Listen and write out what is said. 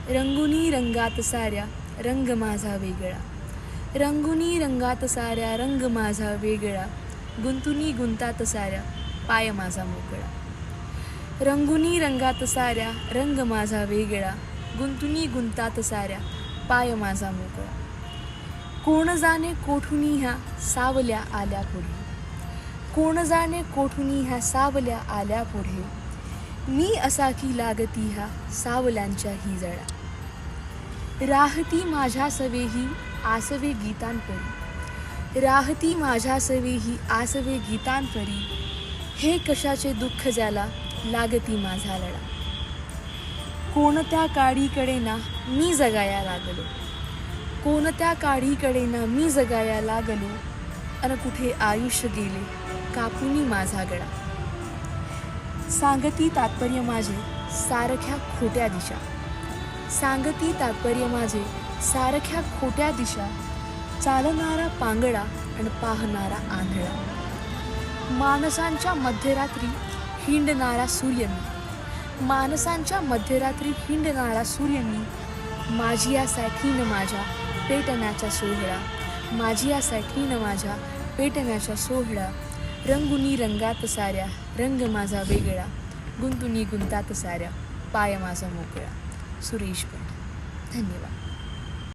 रंगुनी रंगात साऱ्या रंग माझा वेगळा, रंगुनी रंगात साऱ्या रंग माझा वेगळा, गुंतुनी गुंतात साऱ्या पाय माझा मोकळा. रंगुनी रंगात साऱ्या रंग माझा वेगळा, गुंतुनी गुंतात साऱ्या पाय माझा मोकळा. कोण जाणे कोठुनी ह्या सावल्या आल्या पुढे, कोण जाणे कोठुनी ह्या सावल्या आल्या पुढे, मी असा की लागती ह्या सावल्यांच्या ही जळा. राहती माझ्या सवेही आसवे गीतांपरी, राहती माझ्या सवेही आसवे गीतांपरी, हे कशाचे दुःख ज्याला लागती माझा लळा. कोणत्या काडीकडे ना मी जगाया लागलो, कोणत्या काडीकडे ना मी जगाया लागलो, अन कुठे आयुष्य गेले कापुनी माझा गळा. सांगती तात्पर्य माझे सारख्या खोट्या दिशा, सांगती तात्पर्य माझे सारख्या खोट्या दिशा, चालणारा पांगळा आणि पाहणारा आंधळा. माणसांच्या मध्यरात्री हिंडणारा सूर्य मी, माणसांच्या मध्यरात्री हिंडणारा सूर्य मी, माझी यासाठी न माझ्या पेटण्याचा सोहळा, माझी यासाठी न माझ्या पेटण्याचा सोहळा. रंगुनी रंगात साऱ्या रंग माझा वेगळा, गुंतुनी गुंतात साऱ्या पाय माझा मोकळा. सुरेश भट. धन्यवाद.